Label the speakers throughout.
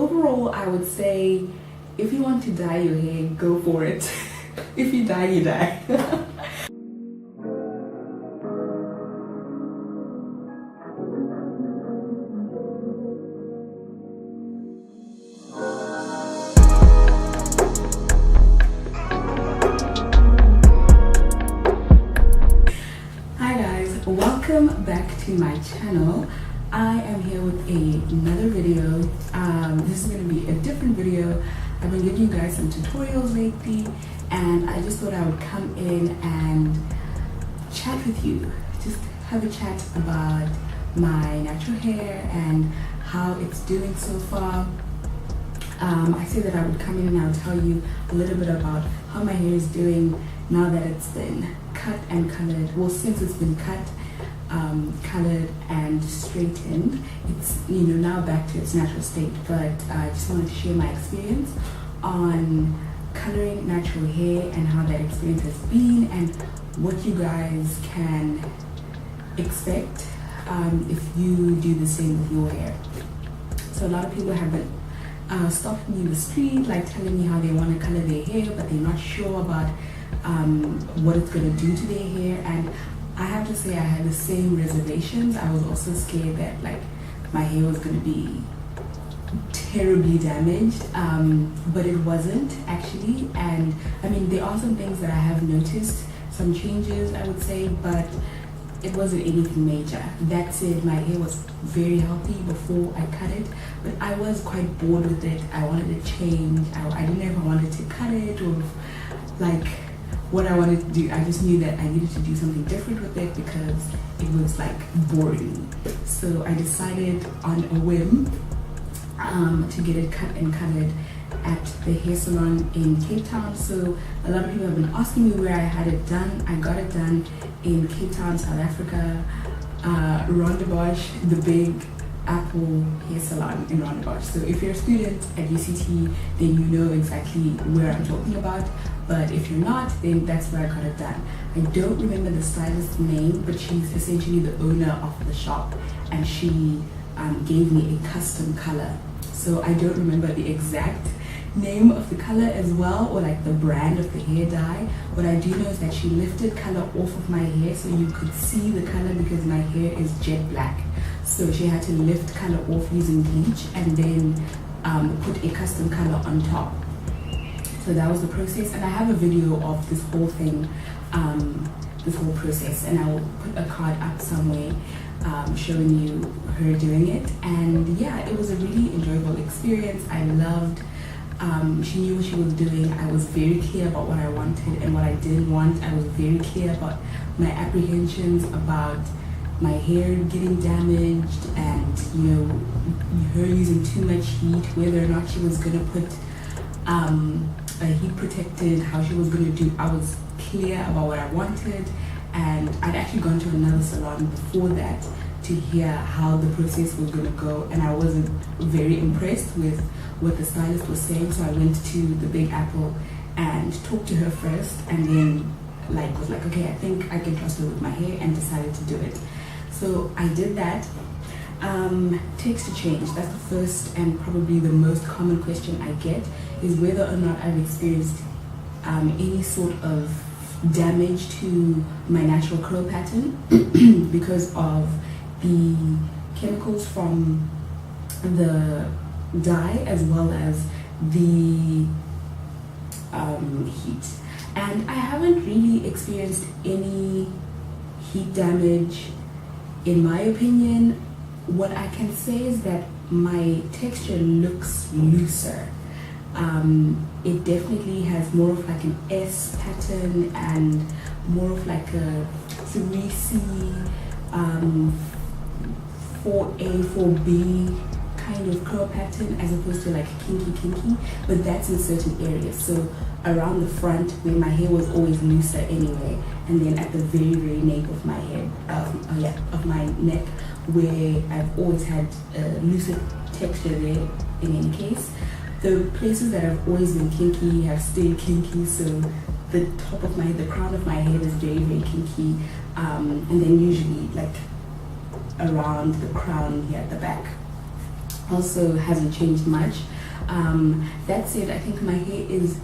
Speaker 1: overall, I would say if you want to dye your hair, go for it. If you die, you die. Hi guys, welcome back to my channel. I am here with another video. This is going to be a different video. I've been giving you guys some tutorials lately, and I just thought I would come in and chat with you. Just have a chat about my natural hair and how it's doing so far. I said that I would come in and I'll tell you a little bit about how my hair is doing now that it's been cut and colored. Well, since it's been cut, colored and straightened, it's now back to its natural state. But I just wanted to share my experience on coloring natural hair and how that experience has been and what you guys can expect if you do the same with your hair. So a lot of people have been stopping me in the street, like telling me how they want to color their hair, but they're not sure about what it's going to do to their hair. And I have to say I had the same reservations. I was also scared that my hair was going to be terribly damaged, but it wasn't actually. And I mean, there are some things that I have noticed, some changes I would say, but it wasn't anything major. That said, my hair was very healthy before I cut it, but I was quite bored with it. I wanted to change. I didn't know if I wanted to cut it or what I wanted to do. I just knew that I needed to do something different with it because it was boring. So I decided on a whim to get it cut and colored at the hair salon in Cape Town. So a lot of people have been asking me where I had it done. I got it done in Cape Town, South Africa, Rondebosch, the Big Apple hair salon in Rondebosch. So if you're a student at UCT, then you know exactly where I'm talking about. But if you're not, then that's where I got it done. I don't remember the stylist's name, but she's essentially the owner of the shop, and she gave me a custom color. So I don't remember the exact name of the color as well, or the brand of the hair dye. What I do know is that she lifted color off of my hair so you could see the color, because my hair is jet black. So she had to lift color off using bleach and then put a custom color on top. So that was the process, and I have a video of this whole thing, this whole process, and I will put a card up somewhere showing you her doing it. And yeah, it was a really enjoyable experience. I loved, she knew what she was doing. I was very clear about what I wanted and what I didn't want. I was very clear about my apprehensions about my hair getting damaged and her using too much heat, whether or not she was going to put a heat protected, how she was going to do. I was clear about what I wanted, and I'd actually gone to another salon before that to hear how the process was going to go, and I wasn't very impressed with what the stylist was saying. So I went to the Big Apple and talked to her first, and then was like, okay, I think I can trust her with my hair, and decided to do it. So I did that. Texture change, that's the first and probably the most common question I get, is whether or not I've experienced any sort of damage to my natural curl pattern because of the chemicals from the dye as well as the heat. And I haven't really experienced any heat damage in my opinion. What I can say is that my texture looks looser. It definitely has more of an S pattern and more of a 3C, 4A, 4B kind of curl pattern, as opposed to kinky, but that's in certain areas. So around the front, where my hair was always looser anyway, and then at the very nape of my head, of my neck, where I've always had a looser texture there. In any case, the places that have always been kinky have stayed kinky. So the top of my head, the crown of my head is very kinky, and then usually around the crown here at the back. also hasn't changed much. That said, I think my hair is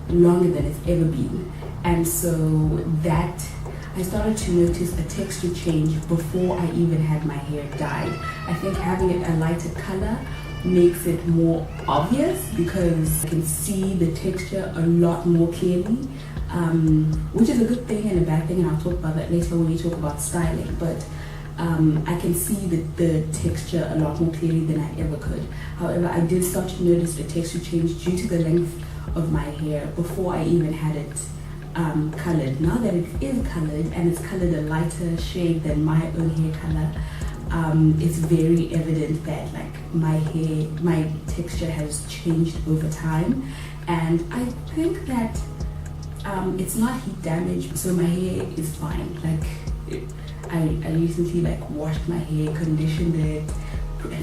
Speaker 1: longer than it's ever been, and so that I started to notice a texture change before I even had my hair dyed. I think having it a lighter color makes it more obvious because I can see the texture a lot more clearly, which is a good thing and a bad thing, and I'll talk about that later when we talk about styling. But I can see the texture a lot more clearly than I ever could. However, I did start to notice a texture change due to the length of my hair before I even had it colored. Now that it is colored and it's colored a lighter shade than my own hair color, it's very evident that like my texture has changed over time, and I think that it's not heat damage, so my hair is fine. I recently washed my hair, conditioned it,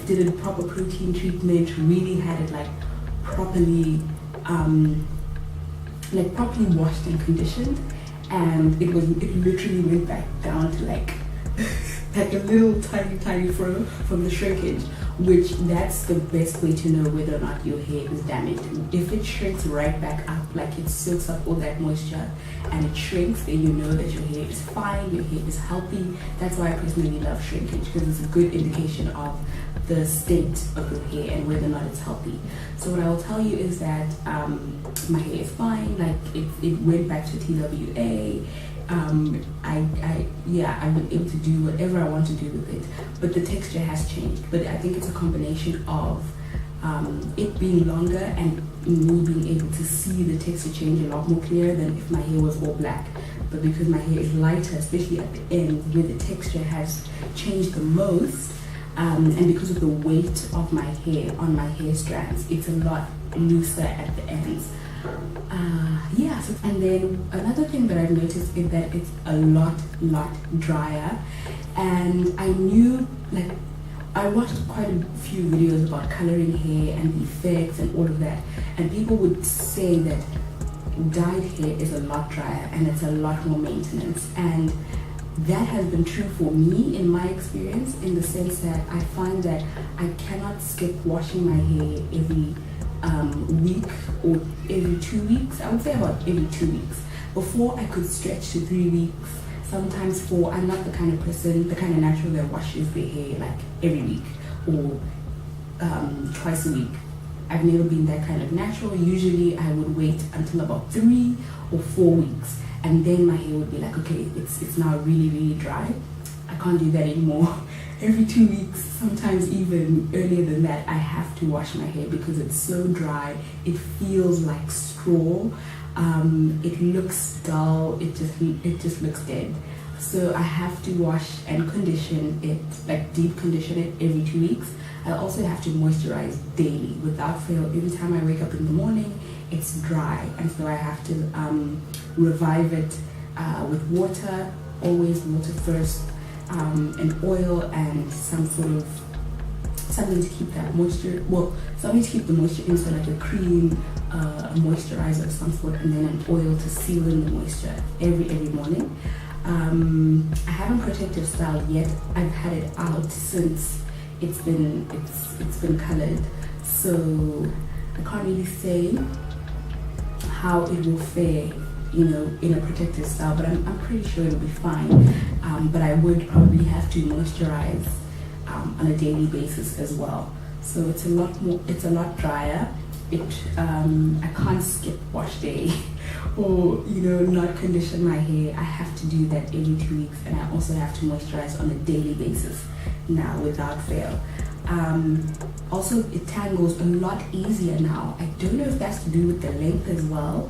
Speaker 1: did a proper protein treatment, really had it properly properly washed and conditioned, and it literally went back down to like a little tiny fro from the shrinkage, which that's the best way to know whether or not your hair is damaged. If it shrinks right back up, like it soaks up all that moisture and it shrinks, then you know that your hair is fine, your hair is healthy. That's why I personally love shrinkage, because it's a good indication of the state of your hair and whether or not it's healthy. So what I will tell you is that my hair is fine, like it went back to TWA. I've been able to do whatever I want to do with it, but the texture has changed. But I think it's a combination of it being longer and me being able to see the texture change a lot more clear than if my hair was all black. But because my hair is lighter, especially at the end where the texture has changed the most, and because of the weight of my hair on my hair strands, it's a lot looser at the ends. And then another thing that I've noticed is that it's a lot drier, and I knew, I watched quite a few videos about coloring hair and the effects and all of that, and people would say that dyed hair is a lot drier and it's a lot more maintenance, and that has been true for me in my experience, in the sense that I find that I cannot skip washing my hair every week or every 2 weeks. I would say about every 2 weeks. Before, I could stretch to 3 weeks, sometimes 4. I'm not the kind of person, the kind of natural that washes their hair every week or twice a week. I've never been that kind of natural. Usually I would wait until about 3 or 4 weeks, and then my hair would be like, okay, it's now really dry. I can't do that anymore. Every 2 weeks, sometimes even earlier than that, I have to wash my hair because it's so dry. It feels like straw. It looks dull. It just looks dead. So I have to wash and condition it, deep condition it every 2 weeks. I also have to moisturize daily without fail. Every time I wake up in the morning, it's dry, and so I have to revive it with water, always water first, and oil and something to keep that moisture, something to keep the moisture in, so like a cream, a moisturizer of some sort, and then an oil to seal in the moisture every morning. I haven't protective styled yet. I've had it out since it's been colored, so I can't really say how it will fare, in a protective style, but I'm pretty sure it'll be fine. But I would probably have to moisturize on a daily basis as well. So it's a lot drier. I can't skip wash day or not condition my hair. I have to do that every 2 weeks, and I also have to moisturize on a daily basis now without fail. Also, it tangles a lot easier now. I don't know if that's to do with the length as well,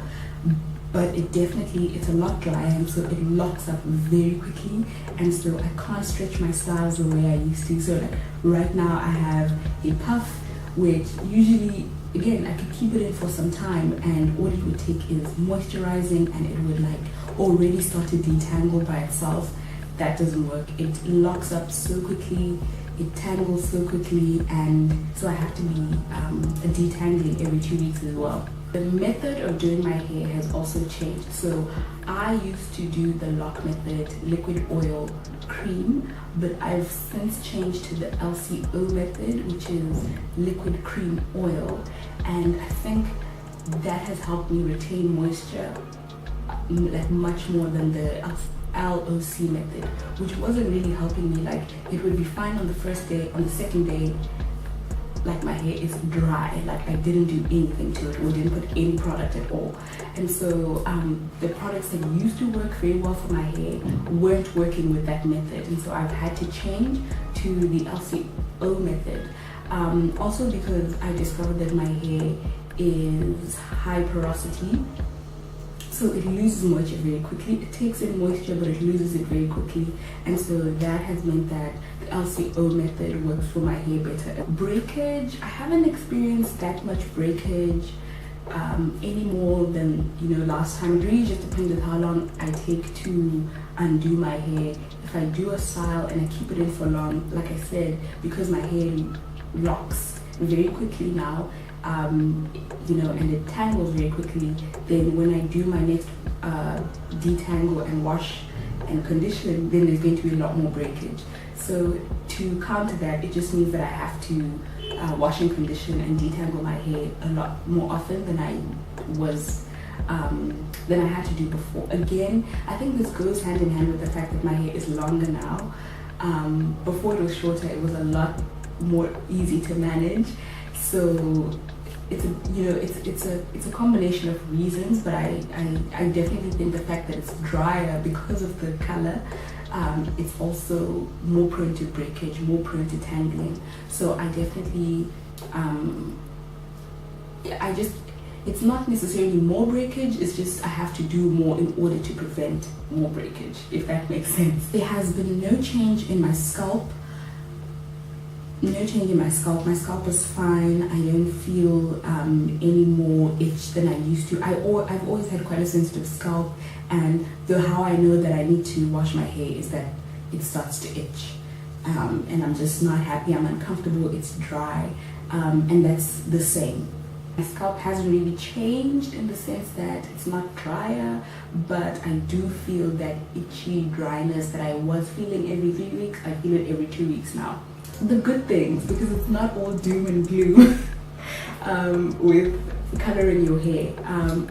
Speaker 1: but it's a lot drier, and so it locks up very quickly, and so I can't stretch my styles the way I used to. So right now I have a puff, which usually, again, I could keep it in for some time, and all it would take is moisturizing, and it would already start to detangle by itself. That doesn't work. It locks up so quickly, it tangles so quickly, and so I have to be detangling every 2 weeks as well. The method of doing my hair has also changed. So I used to do the lock method, liquid oil, cream, but I've since changed to the LCO method, which is liquid cream oil, and I think that has helped me retain moisture like much more than the LOC method, which wasn't really helping me. Like, it would be fine on the first day, on the second day, like my hair is dry, like I didn't do anything to it or didn't put any product at all. And so the products that used to work very well for my hair weren't working with that method, and so I've had to change to the LCO method. Also because I discovered that my hair is high porosity, so it loses moisture very quickly. It takes in moisture, but it loses it very quickly, and so that has meant that the LCO method works for my hair better. Breakage, I haven't experienced that much breakage any more than last time. It really just depends on how long I take to undo my hair. If I do a style and I keep it in for long, like I said, because my hair locks very quickly now, and it tangles very quickly, then when I do my next detangle and wash and condition, then there's going to be a lot more breakage. So to counter that, it just means that I have to wash and condition and detangle my hair a lot more often than I had to do before. Again, I think this goes hand in hand with the fact that my hair is longer now. Before it was shorter, it was a lot more easy to manage. So it's a combination of reasons, but I definitely think the fact that it's drier because of the color, it's also more prone to breakage, more prone to tangling. So I definitely it's not necessarily more breakage, it's just I have to do more in order to prevent more breakage, if that makes sense. There has been no change in my scalp. No change in my scalp. My scalp is fine. I don't feel any more itch than I used to. I've always had quite a sensitive scalp, and how I know that I need to wash my hair is that it starts to itch, and I'm just not happy. I'm uncomfortable. It's dry, and that's the same. My scalp hasn't really changed in the sense that it's not drier, but I do feel that itchy dryness that I was feeling every 3 weeks, I feel it every 2 weeks now. The good things, because it's not all doom and gloom with coloring your hair.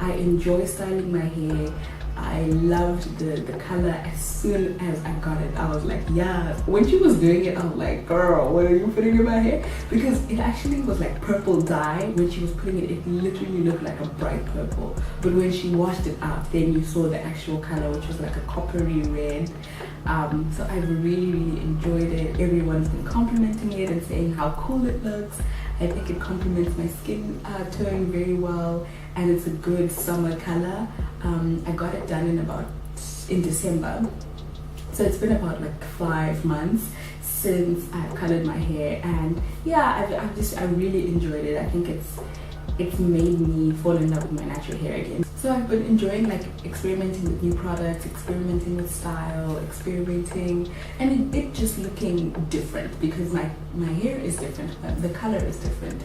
Speaker 1: I enjoy styling my hair. I loved the color as soon as I got it. I was like, yeah. When she was doing it, I was like, girl, what are you putting in my hair? Because it actually was like purple dye. When she was putting it, it literally looked like a bright purple. But when she washed it out, then you saw the actual color, which was like a coppery red. So I've really, really enjoyed it. Everyone's been complimenting it and saying how cool it looks. I think it complements my skin tone very well, and it's a good summer color. I got it done in December, so it's been about like 5 months since I've colored my hair, and yeah, I really enjoyed it. I think it's made me fall in love with my natural hair again. So I've been enjoying like experimenting with new products, experimenting with style, experimenting, and it just looking different because my hair is different, the color is different.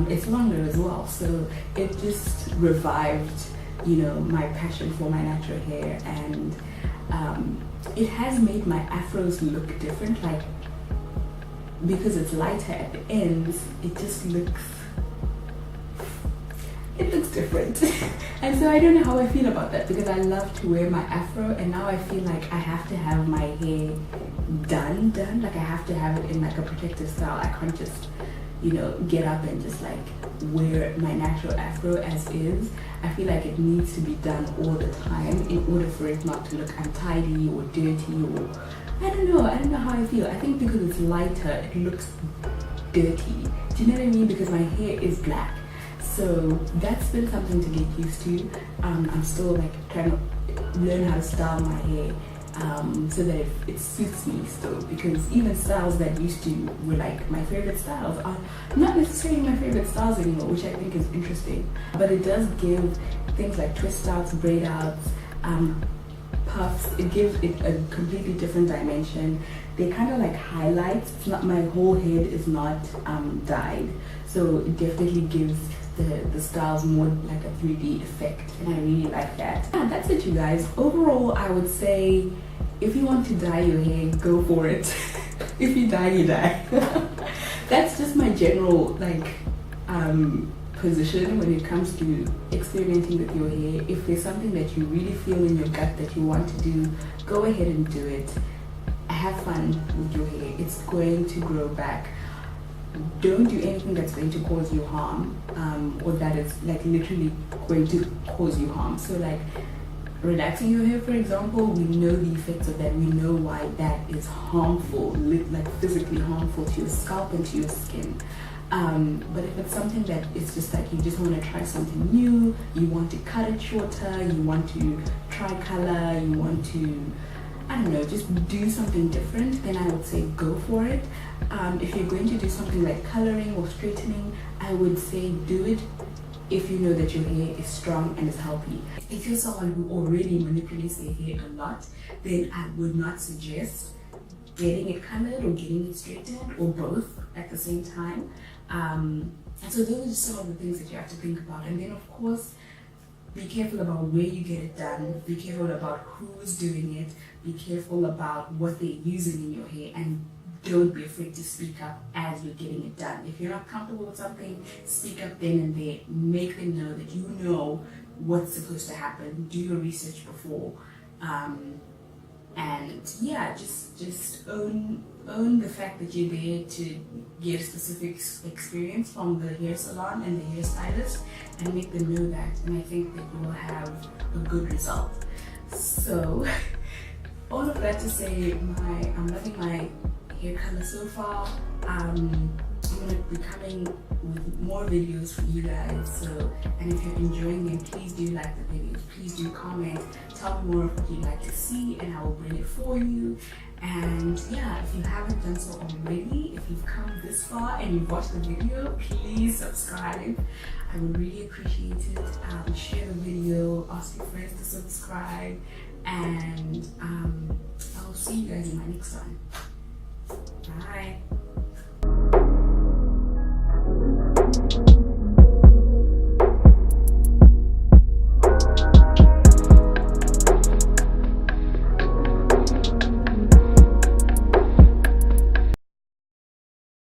Speaker 1: It's longer as well, so it just revived, my passion for my natural hair, and it has made my afros look different, like because it's lighter at the ends, it just looks different. And so I don't know how I feel about that, because I love to wear my afro, and now I feel like I have to have my hair done, like I have to have it in like a protective style. I can't just get up and just like wear my natural afro as is. I feel like it needs to be done all the time in order for it not to look untidy or dirty, or I don't know how I feel. I think because it's lighter, it looks dirty. Do you know what I mean? Because my hair is black. So that's been something to get used to. I'm still like trying to learn how to style my hair so that it suits me still, because even styles that used to were like my favorite styles are not necessarily my favorite styles anymore, which I think is interesting. But it does give things like twist outs, braid outs, puffs, it gives it a completely different dimension. They kind of like highlights. It's not, my whole head is not dyed, so it definitely gives the styles more like a 3D effect, and I really like that. Yeah, that's it, you guys. Overall, I would say if you want to dye your hair, go for it. If you dye, you die. That's just my general position when it comes to experimenting with your hair. If there's something that you really feel in your gut that you want to do, go ahead and do it. Have fun with your hair. It's going to grow back. Don't do anything that's going to cause you harm, or that is like literally going to cause you harm. So like relaxing your hair, for example, we know the effects of that. We know why that is harmful, like physically harmful to your scalp and to your skin. But if it's something that it's just like you just want to try something new, you want to cut it shorter, you want to try color, you want to, I don't know, just do something different, then I would say go for it. If you're going to do something like coloring or straightening, I would say do it if you know that your hair is strong and is healthy. If you're someone who already manipulates their hair a lot, then I would not suggest getting it colored or getting it straightened or both at the same time. And so those are just some of the things that you have to think about. And then of course, be careful about where you get it done. Be careful about who's doing it. Be careful about what they're using in your hair, and don't be afraid to speak up as you're getting it done. If you're not comfortable with something, speak up then and there. Make them know that you know what's supposed to happen. Do your research before. And yeah, just own the fact that you're there to get a specific experience from the hair salon and the hairstylist, and make them know that. And I think that you will have a good result. So all of that to say, I'm loving my hair color so far. I'm gonna be coming with more videos for you guys. So, and if you're enjoying them, please do like the videos. Please do comment. Tell me more of what you'd like to see, and I will bring it for you. And yeah, if you haven't done so already, if you've come this far and you've watched the video, please subscribe. I would really appreciate it. Share the video, ask your friends to subscribe, and I'll see you guys in my next one. Bye.